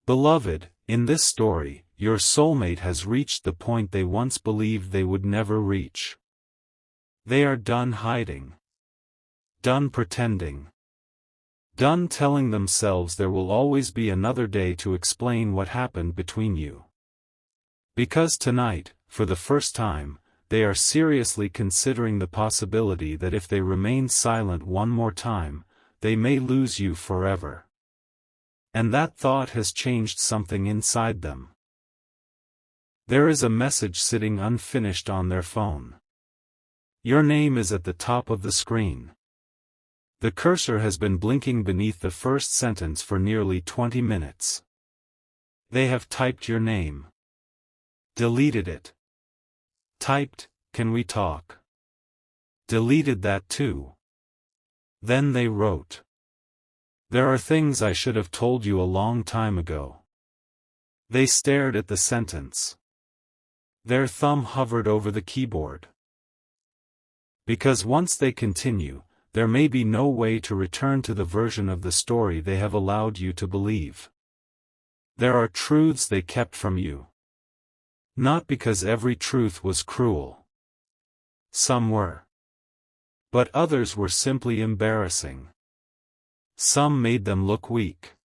Beloved, in this story, your soulmate has reached the point they once believed they would never reach. They are done hiding. Done pretending. Done telling themselves there will always be another day to explain what happened between you. Because tonight, for the first time, they are seriously considering the possibility that if they remain silent one more time, they may lose you forever. And that thought has changed something inside them. There is a message sitting unfinished on their phone. Your name is at the top of the screen. The cursor has been blinking beneath the first sentence for nearly 20 minutes. They have typed your name. Deleted it. Typed, "Can we talk?" Deleted that too. Then they wrote, "There are things I should have told you a long time ago." They stared at the sentence. Their thumb hovered over the keyboard. Because once they continue, there may be no way to return to the version of the story they have allowed you to believe. There are truths they kept from you. Not because every truth was cruel. Some were. But others were simply embarrassing. Some made them look weak.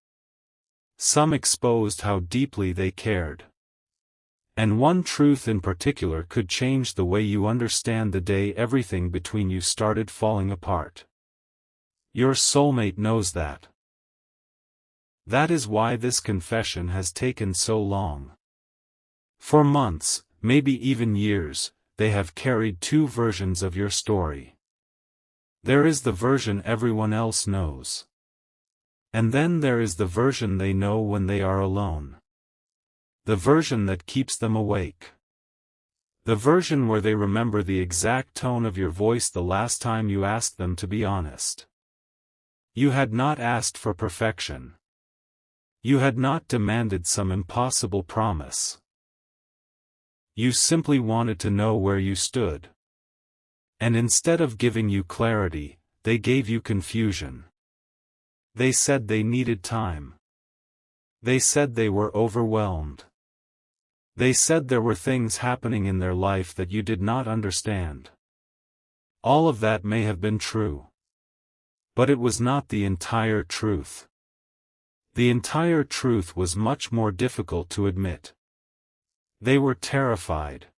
Some exposed how deeply they cared. And one truth in particular could change the way you understand the day everything between you started falling apart. Your soulmate knows that. That is why this confession has taken so long. For months, maybe even years, they have carried two versions of your story. There is the version everyone else knows. And then there is the version they know when they are alone. The version that keeps them awake. The version where they remember the exact tone of your voice the last time you asked them to be honest. You had not asked for perfection. You had not demanded some impossible promise. You simply wanted to know where you stood. And instead of giving you clarity, they gave you confusion. They said they needed time. They said they were overwhelmed. They said there were things happening in their life that you did not understand. All of that may have been true. But it was not the entire truth. The entire truth was much more difficult to admit. They were terrified.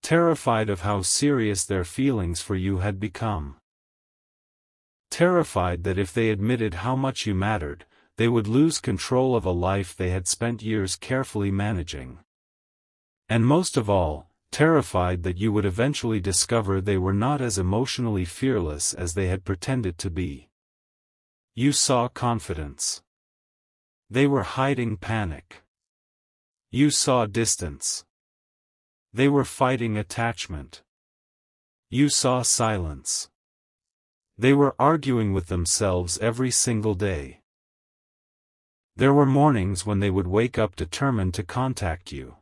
Terrified of how serious their feelings for you had become. Terrified that if they admitted how much you mattered, they would lose control of a life they had spent years carefully managing. And most of all, terrified that you would eventually discover they were not as emotionally fearless as they had pretended to be. You saw confidence. They were hiding panic. You saw distance. They were fighting attachment. You saw silence. They were arguing with themselves every single day. There were mornings when they would wake up determined to contact you.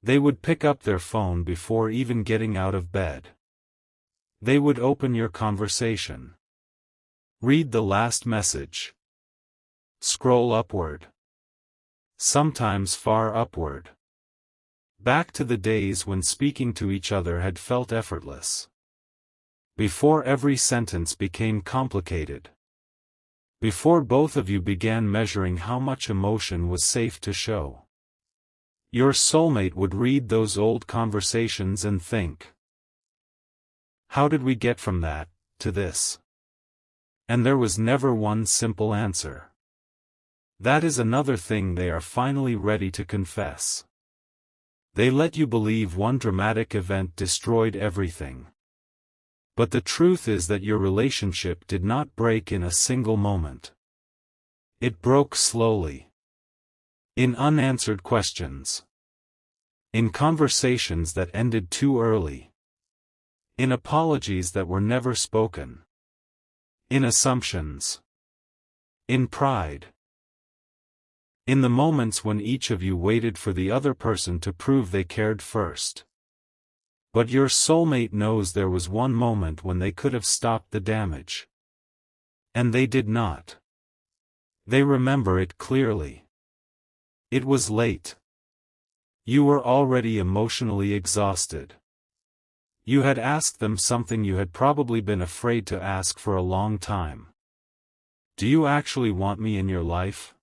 They would pick up their phone before even getting out of bed. They would open your conversation. Read the last message. Scroll upward. Sometimes far upward. Back to the days when speaking to each other had felt effortless. Before every sentence became complicated. Before both of you began measuring how much emotion was safe to show. Your soulmate would read those old conversations and think, "How did we get from that, to this?" And there was never one simple answer. That is another thing they are finally ready to confess. They let you believe one dramatic event destroyed everything. But the truth is that your relationship did not break in a single moment. It broke slowly. In unanswered questions. In conversations that ended too early. In apologies that were never spoken. In assumptions. In pride. In the moments when each of you waited for the other person to prove they cared first. But your soulmate knows there was one moment when they could have stopped the damage. And they did not. They remember it clearly. It was late. You were already emotionally exhausted. You had asked them something you had probably been afraid to ask for a long time. Do you actually want me in your life?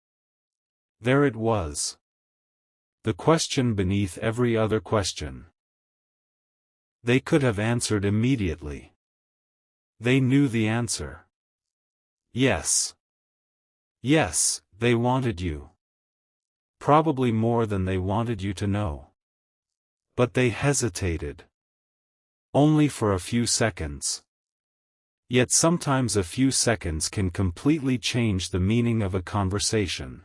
There it was. The question beneath every other question. They could have answered immediately. They knew the answer. Yes. Yes, they wanted you. Probably more than they wanted you to know. But they hesitated. Only for a few seconds. Yet sometimes a few seconds can completely change the meaning of a conversation.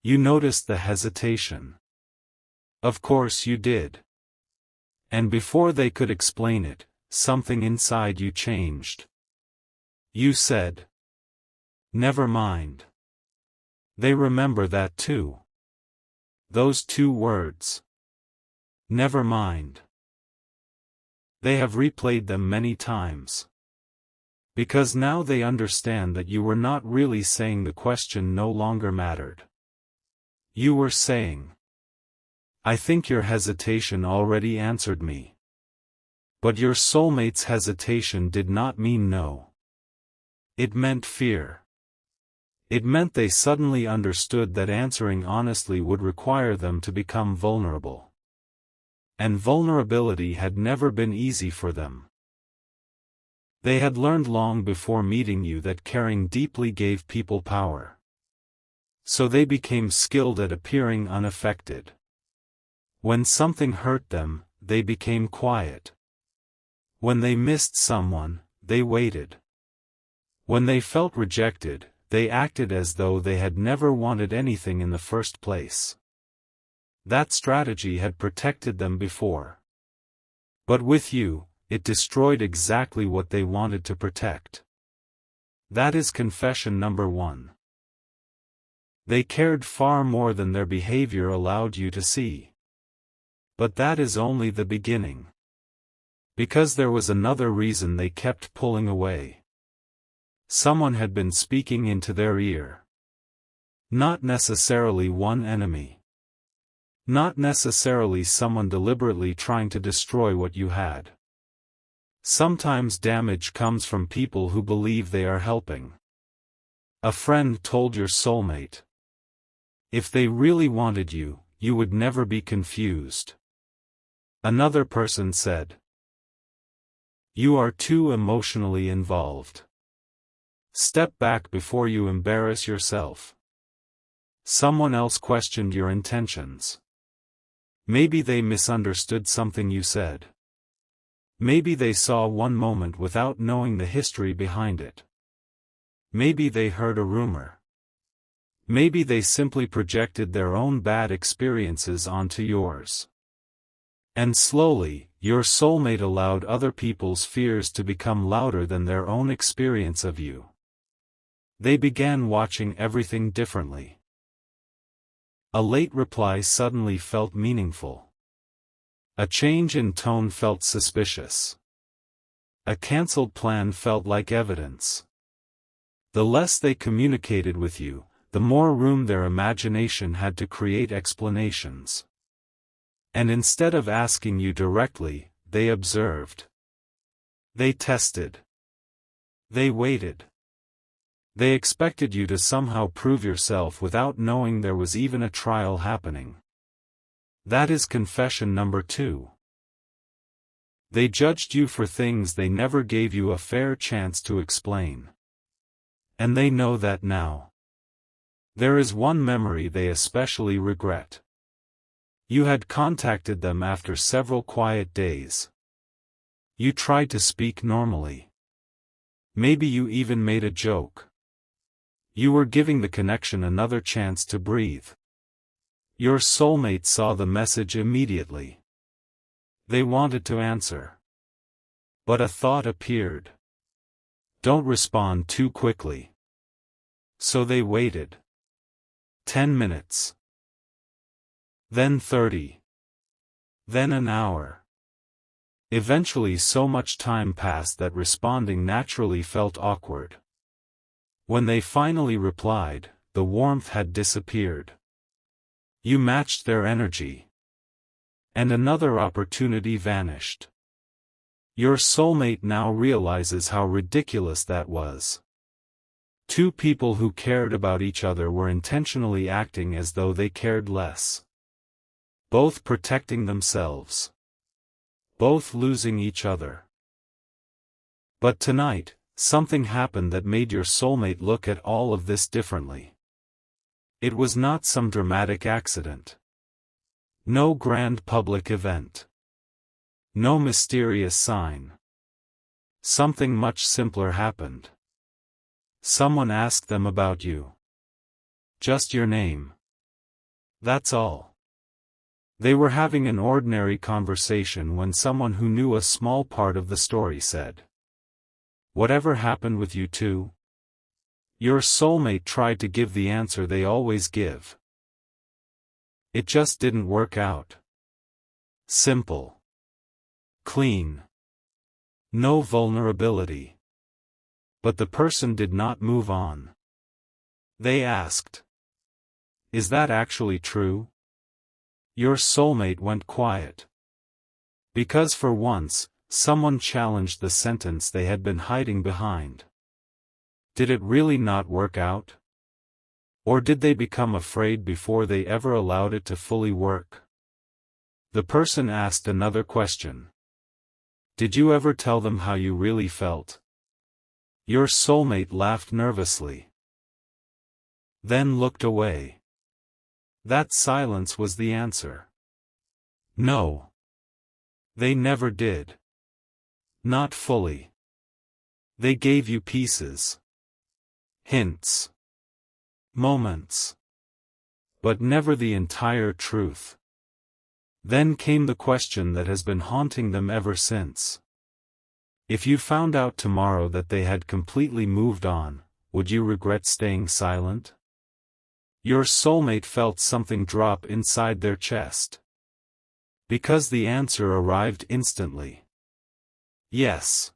You noticed the hesitation. Of course you did. And before they could explain it, something inside you changed. You said, "Never mind." They remember that too. Those two words. Never mind. They have replayed them many times. Because now they understand that you were not really saying the question no longer mattered. You were saying, "I think your hesitation already answered me." But your soulmate's hesitation did not mean no. It meant fear. It meant they suddenly understood that answering honestly would require them to become vulnerable. And vulnerability had never been easy for them. They had learned long before meeting you that caring deeply gave people power. So they became skilled at appearing unaffected. When something hurt them, they became quiet. When they missed someone, they waited. When they felt rejected, they acted as though they had never wanted anything in the first place. That strategy had protected them before. But with you, it destroyed exactly what they wanted to protect. That is confession number 1. They cared far more than their behavior allowed you to see. But that is only the beginning. Because there was another reason they kept pulling away. Someone had been speaking into their ear. Not necessarily one enemy. Not necessarily someone deliberately trying to destroy what you had. Sometimes damage comes from people who believe they are helping. A friend told your soulmate, if they really wanted you, you would never be confused. Another person said, you are too emotionally involved. Step back before you embarrass yourself. Someone else questioned your intentions. Maybe they misunderstood something you said. Maybe they saw one moment without knowing the history behind it. Maybe they heard a rumor. Maybe they simply projected their own bad experiences onto yours. And slowly, your soulmate allowed other people's fears to become louder than their own experience of you. They began watching everything differently. A late reply suddenly felt meaningful. A change in tone felt suspicious. A cancelled plan felt like evidence. The less they communicated with you, the more room their imagination had to create explanations. And instead of asking you directly, they observed. They tested. They waited. They expected you to somehow prove yourself without knowing there was even a trial happening. That is confession number 2. They judged you for things they never gave you a fair chance to explain. And they know that now. There is one memory they especially regret. You had contacted them after several quiet days. You tried to speak normally. Maybe you even made a joke. You were giving the connection another chance to breathe. Your soulmate saw the message immediately. They wanted to answer. But a thought appeared. Don't respond too quickly. So they waited. 10 minutes. Then 30. Then an hour. Eventually so much time passed that responding naturally felt awkward. When they finally replied, the warmth had disappeared. You matched their energy. And another opportunity vanished. Your soulmate now realizes how ridiculous that was. Two people who cared about each other were intentionally acting as though they cared less. Both protecting themselves. Both losing each other. But tonight, something happened that made your soulmate look at all of this differently. It was not some dramatic accident. No grand public event. No mysterious sign. Something much simpler happened. Someone asked them about you. Just your name. That's all. They were having an ordinary conversation when someone who knew a small part of the story said, "Whatever happened with you two?" Your soulmate tried to give the answer they always give. It just didn't work out. Simple. Clean. No vulnerability. But the person did not move on. They asked, "Is that actually true?" Your soulmate went quiet. Because for once, someone challenged the sentence they had been hiding behind. Did it really not work out? Or did they become afraid before they ever allowed it to fully work? The person asked another question. Did you ever tell them how you really felt? Your soulmate laughed nervously. Then looked away. That silence was the answer. No. They never did. Not fully. They gave you pieces. Hints. Moments. But never the entire truth. Then came the question that has been haunting them ever since. If you found out tomorrow that they had completely moved on, would you regret staying silent? Your soulmate felt something drop inside their chest. Because the answer arrived instantly. Yes.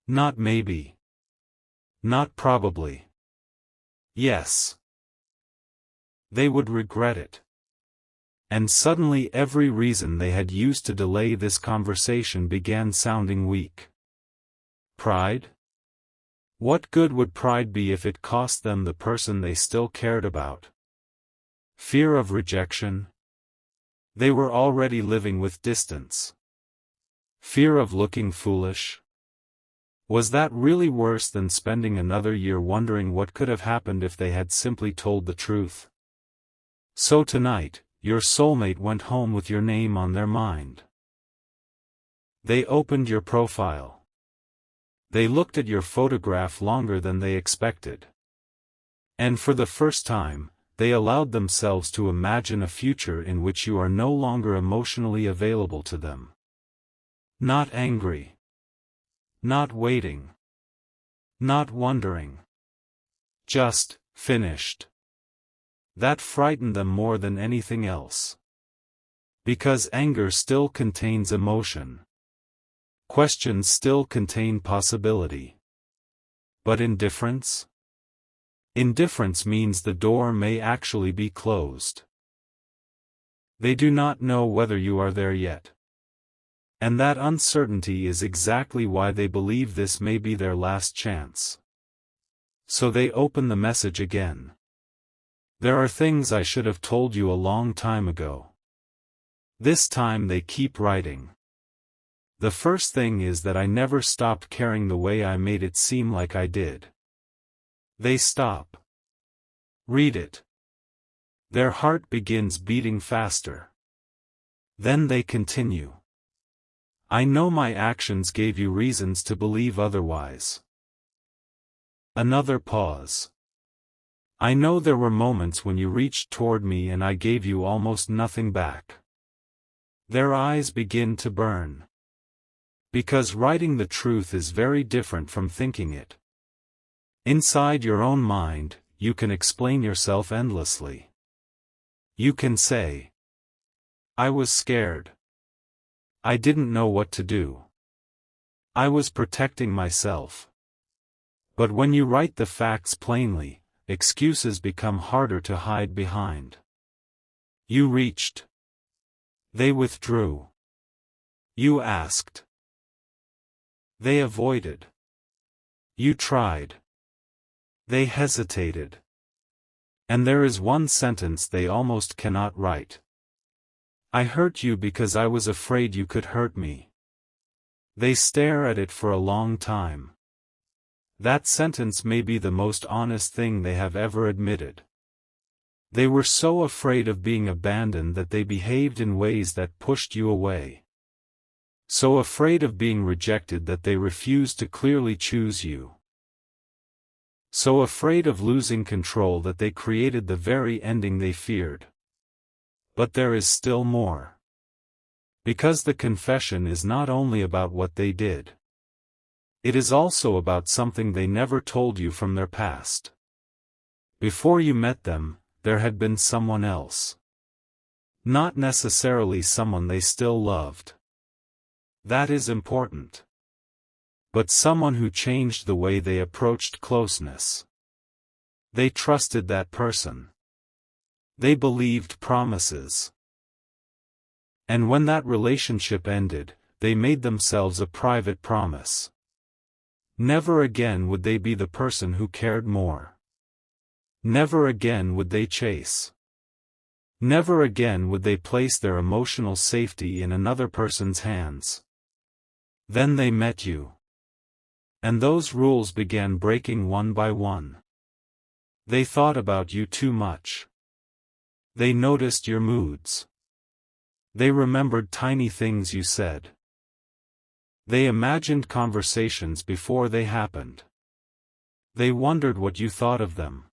Not maybe. Not probably. Yes. They would regret it. And suddenly every reason they had used to delay this conversation began sounding weak. Pride? What good would pride be if it cost them the person they still cared about? Fear of rejection? They were already living with distance. Fear of looking foolish? Was that really worse than spending another year wondering what could have happened if they had simply told the truth? So tonight, your soulmate went home with your name on their mind. They opened your profile. They looked at your photograph longer than they expected. And for the first time, they allowed themselves to imagine a future in which you are no longer emotionally available to them. Not angry. Not waiting. Not wondering. Just finished. That frightened them more than anything else. Because anger still contains emotion. Questions still contain possibility. But indifference? Indifference means the door may actually be closed. They do not know whether you are there yet. And that uncertainty is exactly why they believe this may be their last chance. So they open the message again. There are things I should have told you a long time ago. This time they keep writing. The first thing is that I never stopped caring the way I made it seem like I did. They stop. Read it. Their heart begins beating faster. Then they continue. I know my actions gave you reasons to believe otherwise. Another pause. I know there were moments when you reached toward me and I gave you almost nothing back. Their eyes begin to burn. Because writing the truth is very different from thinking it. Inside your own mind, you can explain yourself endlessly. You can say, I was scared. I didn't know what to do. I was protecting myself. But when you write the facts plainly, excuses become harder to hide behind. You reached. They withdrew. You asked. They avoided. You tried. They hesitated. And there is one sentence they almost cannot write. I hurt you because I was afraid you could hurt me. They stare at it for a long time. That sentence may be the most honest thing they have ever admitted. They were so afraid of being abandoned that they behaved in ways that pushed you away. So afraid of being rejected that they refused to clearly choose you. So afraid of losing control that they created the very ending they feared. But there is still more. Because the confession is not only about what they did. It is also about something they never told you from their past. Before you met them, there had been someone else. Not necessarily someone they still loved. That is important. But someone who changed the way they approached closeness. They trusted that person. They believed promises. And when that relationship ended, they made themselves a private promise. Never again would they be the person who cared more. Never again would they chase. Never again would they place their emotional safety in another person's hands. Then they met you. And those rules began breaking one by one. They thought about you too much. They noticed your moods. They remembered tiny things you said. They imagined conversations before they happened. They wondered what you thought of them.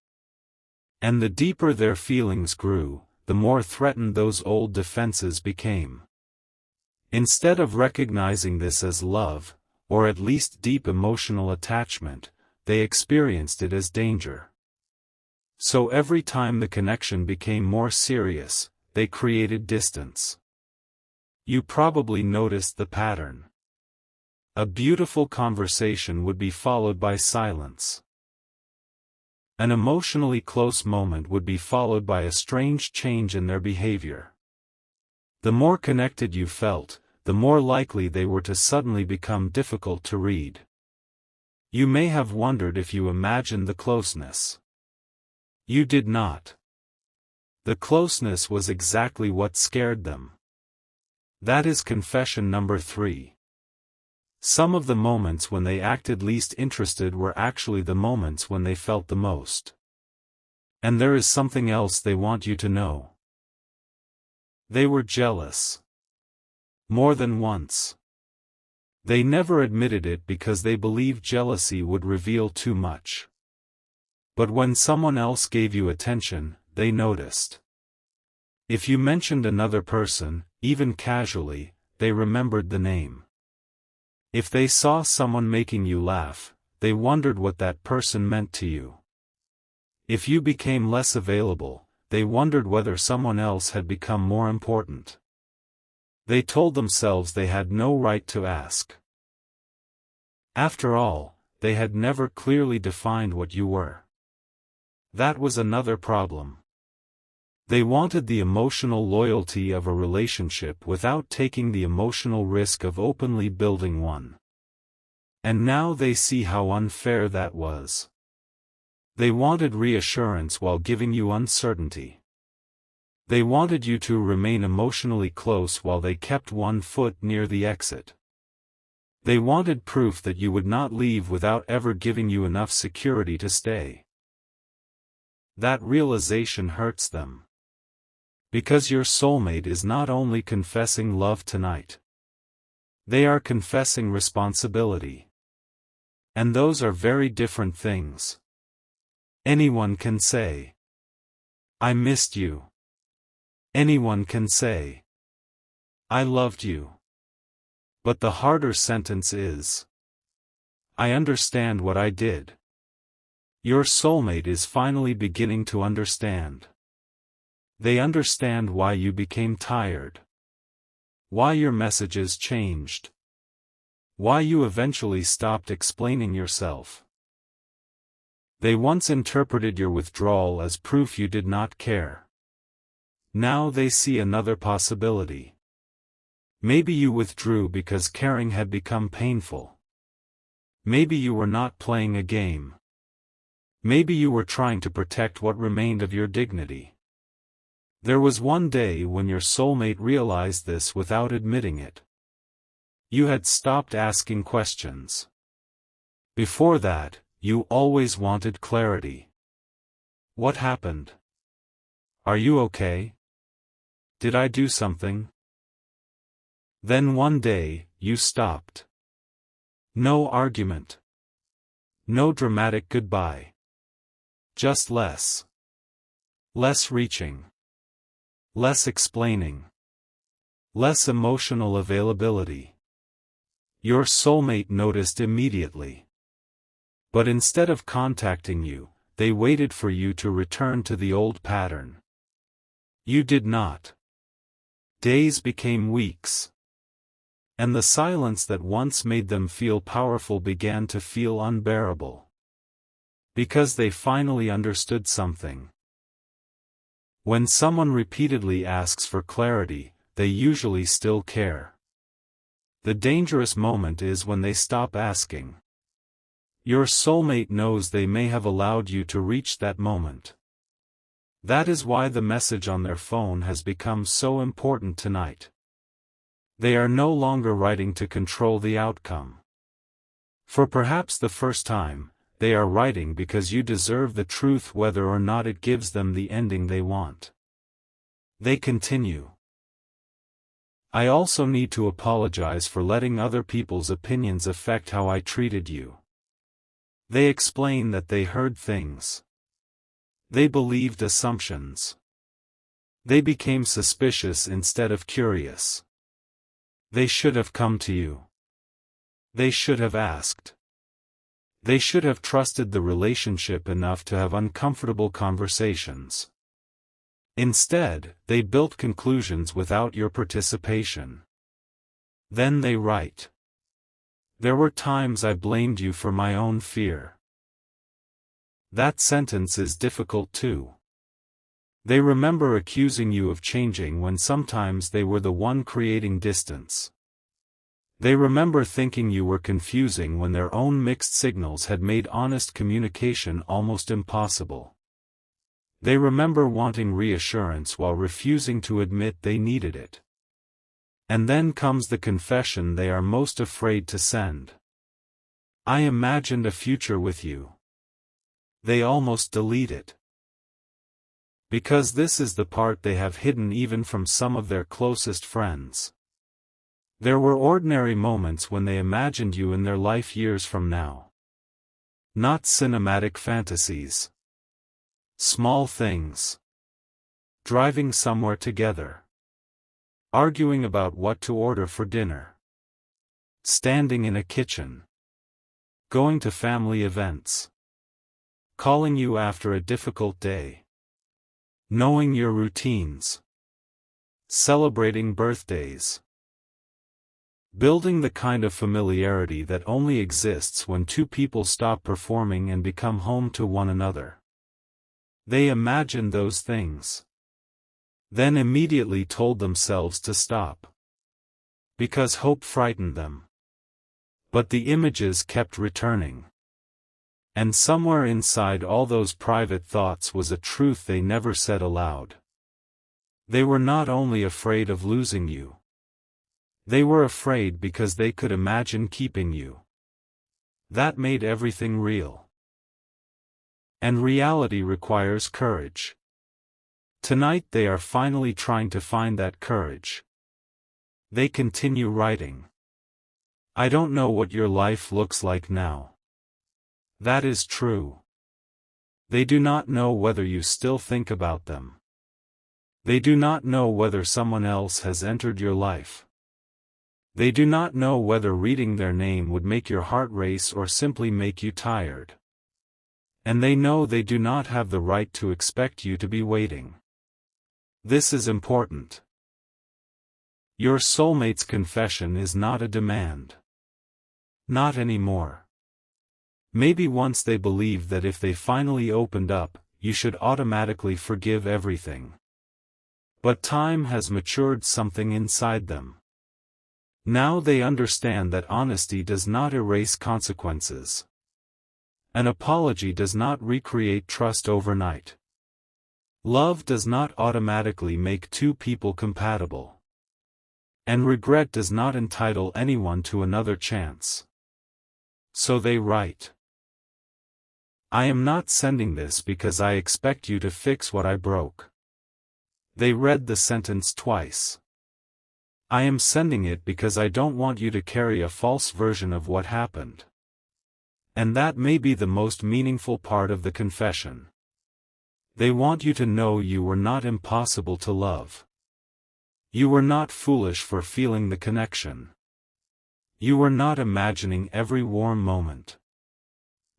And the deeper their feelings grew, the more threatened those old defenses became. Instead of recognizing this as love, or at least deep emotional attachment, they experienced it as danger. So every time the connection became more serious, they created distance. You probably noticed the pattern. A beautiful conversation would be followed by silence. An emotionally close moment would be followed by a strange change in their behavior. The more connected you felt, the more likely they were to suddenly become difficult to read. You may have wondered if you imagined the closeness. You did not. The closeness was exactly what scared them. That is confession number 3. Some of the moments when they acted least interested were actually the moments when they felt the most. And there is something else they want you to know. They were jealous. More than once. They never admitted it because they believed jealousy would reveal too much. But when someone else gave you attention, they noticed. If you mentioned another person, even casually, they remembered the name. If they saw someone making you laugh, they wondered what that person meant to you. If you became less available, they wondered whether someone else had become more important. They told themselves they had no right to ask. After all, they had never clearly defined what you were. That was another problem. They wanted the emotional loyalty of a relationship without taking the emotional risk of openly building one. And now they see how unfair that was. They wanted reassurance while giving you uncertainty. They wanted you to remain emotionally close while they kept one foot near the exit. They wanted proof that you would not leave without ever giving you enough security to stay. That realization hurts them. Because your soulmate is not only confessing love tonight. They are confessing responsibility. And those are very different things. Anyone can say, I missed you. Anyone can say, I loved you. But the harder sentence is, I understand what I did. Your soulmate is finally beginning to understand. They understand why you became tired. Why your messages changed. Why you eventually stopped explaining yourself. They once interpreted your withdrawal as proof you did not care. Now they see another possibility. Maybe you withdrew because caring had become painful. Maybe you were not playing a game. Maybe you were trying to protect what remained of your dignity. There was one day when your soulmate realized this without admitting it. You had stopped asking questions. Before that, you always wanted clarity. What happened? Are you okay? Did I do something? Then one day, you stopped. No argument. No dramatic goodbye. Just less. Less reaching. Less explaining. Less emotional availability. Your soulmate noticed immediately. But instead of contacting you, they waited for you to return to the old pattern. You did not. Days became weeks. And the silence that once made them feel powerful began to feel unbearable. Because they finally understood something. When someone repeatedly asks for clarity, they usually still care. The dangerous moment is when they stop asking. Your soulmate knows they may have allowed you to reach that moment. That is why the message on their phone has become so important tonight. They are no longer writing to control the outcome. For perhaps the first time, they are writing because you deserve the truth whether or not it gives them the ending they want. They continue. I also need to apologize for letting other people's opinions affect how I treated you. They explain that they heard things. They believed assumptions. They became suspicious instead of curious. They should have come to you. They should have asked. They should have trusted the relationship enough to have uncomfortable conversations. Instead, they built conclusions without your participation. Then they write. There were times I blamed you for my own fear. That sentence is difficult too. They remember accusing you of changing when sometimes they were the one creating distance. They remember thinking you were confusing when their own mixed signals had made honest communication almost impossible. They remember wanting reassurance while refusing to admit they needed it. And then comes the confession they are most afraid to send. I imagined a future with you. They almost delete it. Because this is the part they have hidden even from some of their closest friends. There were ordinary moments when they imagined you in their life years from now. Not cinematic fantasies. Small things. Driving somewhere together. Arguing about what to order for dinner. Standing in a kitchen. Going to family events. Calling you after a difficult day. Knowing your routines. Celebrating birthdays. Building the kind of familiarity that only exists when two people stop performing and become home to one another. They imagined those things. Then immediately told themselves to stop. Because hope frightened them. But the images kept returning. And somewhere inside all those private thoughts was a truth they never said aloud. They were not only afraid of losing you. They were afraid because they could imagine keeping you. That made everything real. And reality requires courage. Tonight they are finally trying to find that courage. They continue writing. I don't know what your life looks like now. That is true. They do not know whether you still think about them. They do not know whether someone else has entered your life. They do not know whether reading their name would make your heart race or simply make you tired. And they know they do not have the right to expect you to be waiting. This is important. Your soulmate's confession is not a demand. Not anymore. Maybe once they believed that if they finally opened up, you should automatically forgive everything. But time has matured something inside them. Now they understand that honesty does not erase consequences. An apology does not recreate trust overnight. Love does not automatically make two people compatible. And regret does not entitle anyone to another chance. So they write. I am not sending this because I expect you to fix what I broke. They read the sentence twice. I am sending it because I don't want you to carry a false version of what happened. And that may be the most meaningful part of the confession. They want you to know you were not impossible to love. You were not foolish for feeling the connection. You were not imagining every warm moment.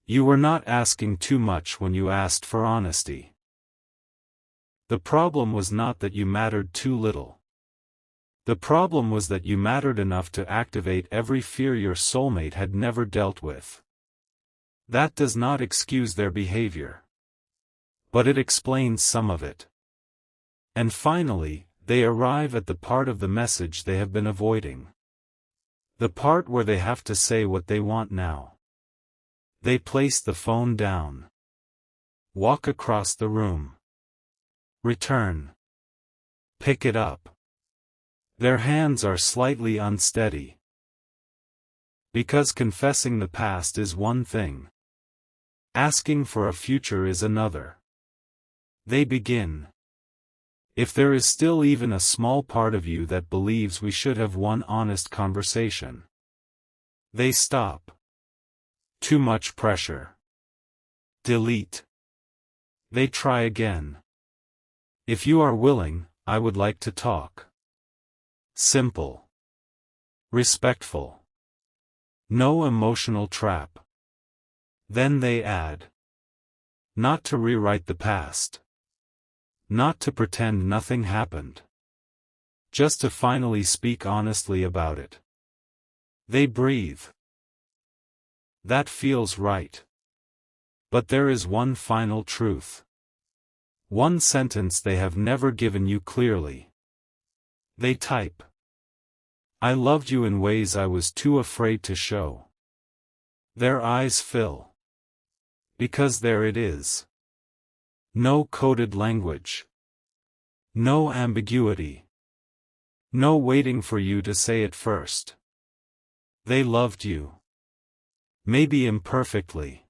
You were not asking too much when you asked for honesty. The problem was not that you mattered too little. The problem was that you mattered enough to activate every fear your soulmate had never dealt with. That does not excuse their behavior. But it explains some of it. And finally, they arrive at the part of the message they have been avoiding. The part where they have to say what they want now. They place the phone down. Walk across the room. Return. Pick it up. Their hands are slightly unsteady. Because confessing the past is one thing. Asking for a future is another. They begin. If there is still even a small part of you that believes we should have one honest conversation. They stop. Too much pressure. Delete. They try again. If you are willing, I would like to talk. Simple. Respectful. No emotional trap. Then they add. Not to rewrite the past. Not to pretend nothing happened. Just to finally speak honestly about it. They breathe. That feels right. But there is one final truth. One sentence they have never given you clearly. They type. I loved you in ways I was too afraid to show. Their eyes fill. Because there it is. No coded language. No ambiguity. No waiting for you to say it first. They loved you. Maybe imperfectly.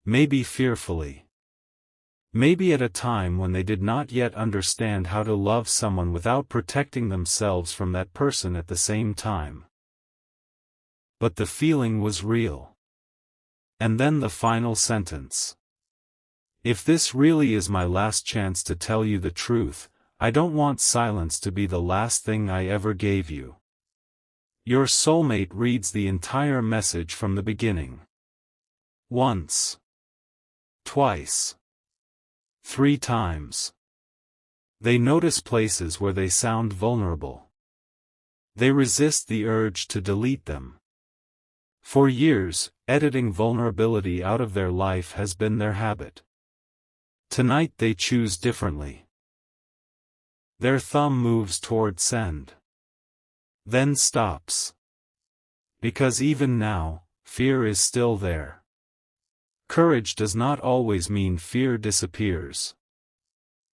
Maybe fearfully. Maybe at a time when they did not yet understand how to love someone without protecting themselves from that person at the same time. But the feeling was real. And then the final sentence. If this really is my last chance to tell you the truth, I don't want silence to be the last thing I ever gave you. Your soulmate reads the entire message from the beginning. Once. Twice. 3 times. They notice places where they sound vulnerable. They resist the urge to delete them. For years, editing vulnerability out of their life has been their habit. Tonight they choose differently. Their thumb moves toward send. Then stops. Because even now, fear is still there. Courage does not always mean fear disappears.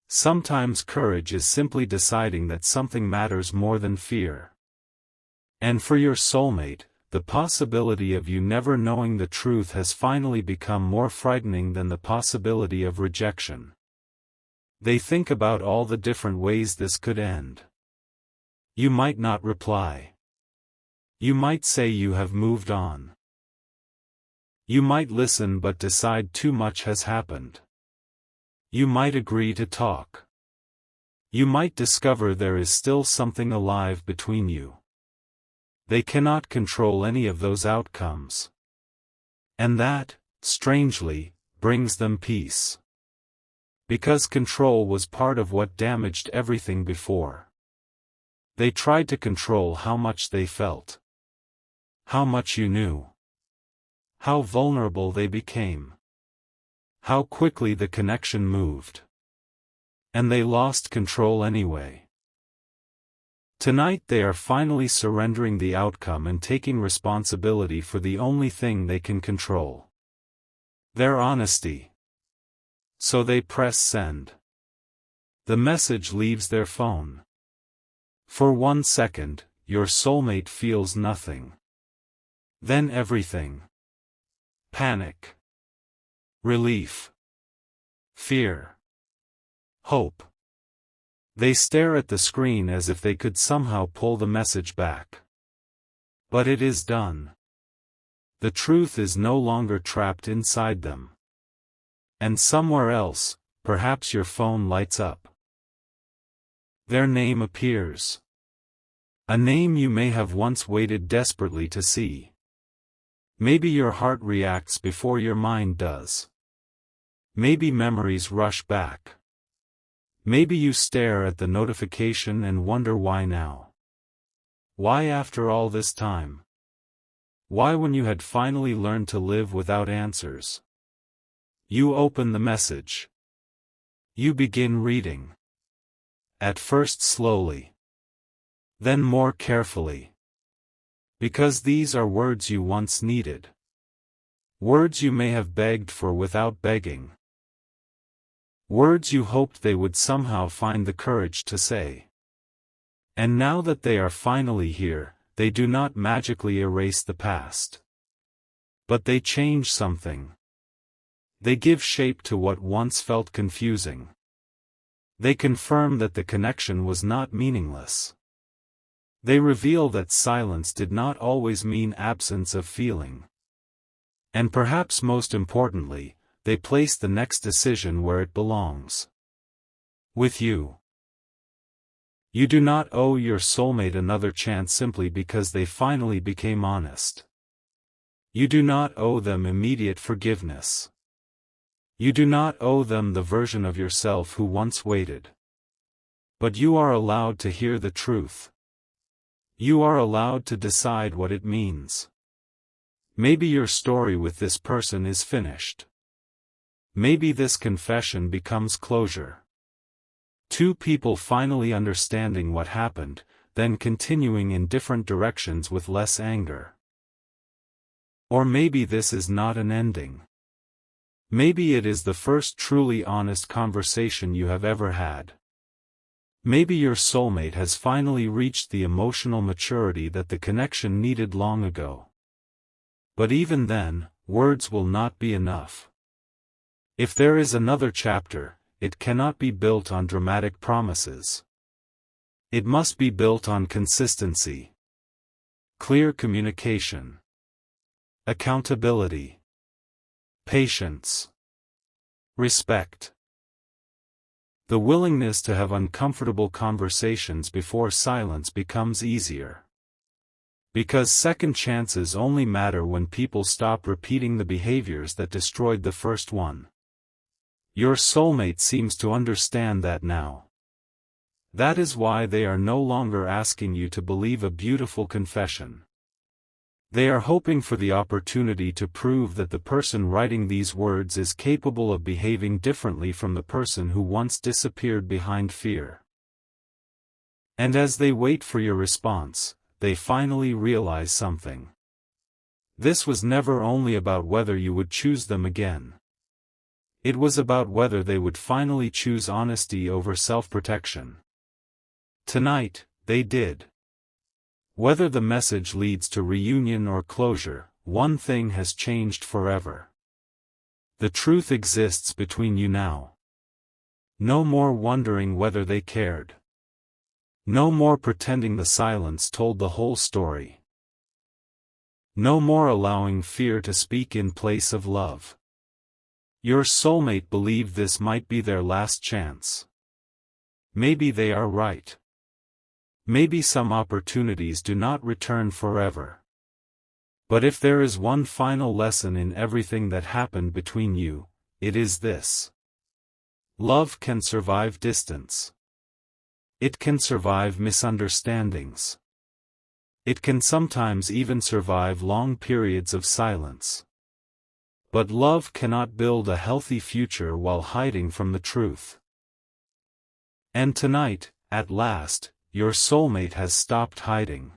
Sometimes courage is simply deciding that something matters more than fear. And for your soulmate, the possibility of you never knowing the truth has finally become more frightening than the possibility of rejection. They think about all the different ways this could end. You might not reply. You might say you have moved on. You might listen but decide too much has happened. You might agree to talk. You might discover there is still something alive between you. They cannot control any of those outcomes. And that, strangely, brings them peace. Because control was part of what damaged everything before. They tried to control how much they felt. How much you knew. How vulnerable they became. How quickly the connection moved. And they lost control anyway. Tonight they are finally surrendering the outcome and taking responsibility for the only thing they can control: their honesty. So they press send. The message leaves their phone. For 1 second, your soulmate feels nothing. Then everything. Panic. Relief. Fear. Hope. They stare at the screen as if they could somehow pull the message back. But it is done. The truth is no longer trapped inside them. And somewhere else, perhaps your phone lights up. Their name appears. A name you may have once waited desperately to see. Maybe your heart reacts before your mind does. Maybe memories rush back. Maybe you stare at the notification and wonder why now. Why after all this time? Why when you had finally learned to live without answers? You open the message. You begin reading. At first slowly. Then more carefully. Because these are words you once needed. Words you may have begged for without begging. Words you hoped they would somehow find the courage to say. And now that they are finally here, they do not magically erase the past. But they change something. They give shape to what once felt confusing. They confirm that the connection was not meaningless. They reveal that silence did not always mean absence of feeling. And perhaps most importantly, they place the next decision where it belongs. With you. You do not owe your soulmate another chance simply because they finally became honest. You do not owe them immediate forgiveness. You do not owe them the version of yourself who once waited. But you are allowed to hear the truth. You are allowed to decide what it means. Maybe your story with this person is finished. Maybe this confession becomes closure. Two people finally understanding what happened, then continuing in different directions with less anger. Or maybe this is not an ending. Maybe it is the first truly honest conversation you have ever had. Maybe your soulmate has finally reached the emotional maturity that the connection needed long ago. But even then, words will not be enough. If there is another chapter, it cannot be built on dramatic promises. It must be built on consistency. Clear communication. Accountability. Patience. Respect. The willingness to have uncomfortable conversations before silence becomes easier. Because second chances only matter when people stop repeating the behaviors that destroyed the first one. Your soulmate seems to understand that now. That is why they are no longer asking you to believe a beautiful confession. They are hoping for the opportunity to prove that the person writing these words is capable of behaving differently from the person who once disappeared behind fear. And as they wait for your response, they finally realize something. This was never only about whether you would choose them again. It was about whether they would finally choose honesty over self-protection. Tonight, they did. Whether the message leads to reunion or closure, one thing has changed forever. The truth exists between you now. No more wondering whether they cared. No more pretending the silence told the whole story. No more allowing fear to speak in place of love. Your soulmate believed this might be their last chance. Maybe they are right. Maybe some opportunities do not return forever. But if there is one final lesson in everything that happened between you, it is this. Love can survive distance. It can survive misunderstandings. It can sometimes even survive long periods of silence. But love cannot build a healthy future while hiding from the truth. And tonight, at last, your soulmate has stopped hiding.